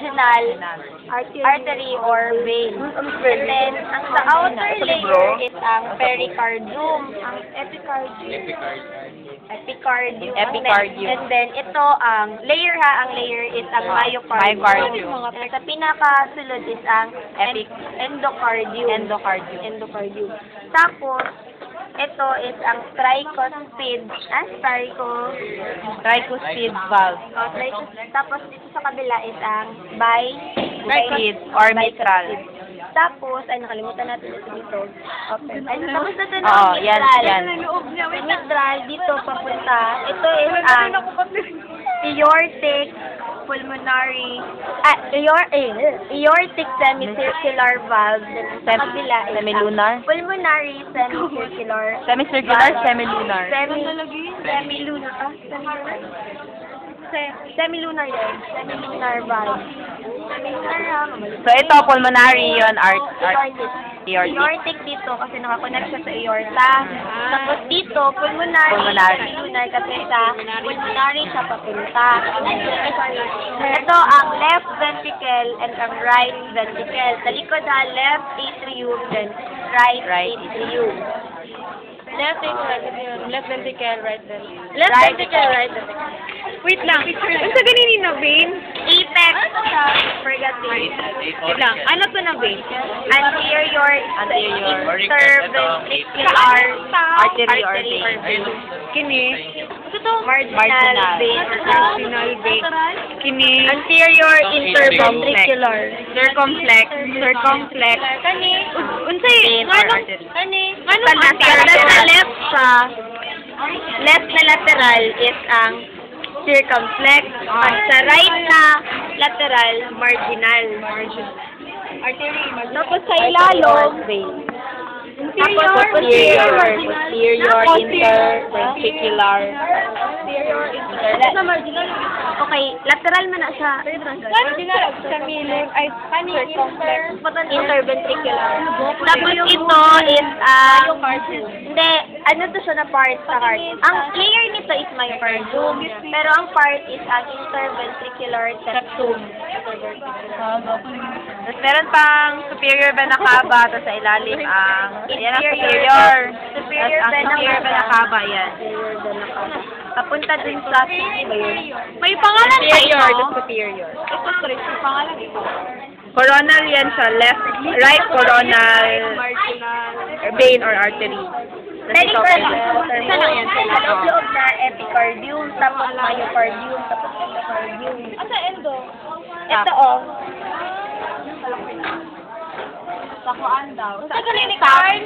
marginal artery or vein. And then, ang sa outer layer is ang pericardium. Ang epicardium. And then, ito ang layer ang layer is ang myocardium. And sa pinakasulod is ang endocardium. Tapos, ito is ang tricuspid valve. Tapos, dito sa kabila is ang Bicuspid or mitral. Tapos, ay nakalimutan natin ito dito. Okay. Ay, tapos na ito na Oo, ang yan. mitral, dito papunta. Ito is ang aortic pulmonary, aortic semicircular valve. Sa kabila is Semilunar? pulmonary semicircular. Semicircular, semilunar. Semilunar yan. Semilunar valve. So, ito, pulmonary yun, aortic. Aortic dito kasi nakakonect siya sa aorta. Tapos dito, pulmonary. Semilunar kasi sa pulmonary siya papunta. Ito ang left ventricle and ang right ventricle. Sa likod ha, left atrium then right atrium. Left ventricle, right ventricle. Wait lang. Ano sa ganinin na vein? Apex purgatory. Wait lang. Ano to na vein? Anterior interventricular Artery or vein. Kini. marginal vein. Kini. Anterior interventricular. Circumflex. Kani. Unsay? Vein or artery. Sa left left na lateral is ang circumflex. At sa right na lateral, marginal. Tapos sa ilalong, tapos Posterior, interventricular. Okay, lateral man na siya. Sa miling ay circumflex. Interventricular. Tapos ito is hindi, ano to siya na part sa heart. Ang layer nito is myocardium, pero ang part is ang interventricular septum. Tapos meron pang superior vena cava, tapos sa ilalim ang yan ang superior. Superior Tapos ang superior vena cava, yan. Papunta dun sa May pangalan pa Superior, ito? the superior. Ito, pangalan ito. Coronal yan siya, right coronal vein or artery. Isa lang yan. Sa loob na epicardium, tapos myocardium, tapos endocardium. Asa endo? Ito Sa kuan daw. Sa kanini card?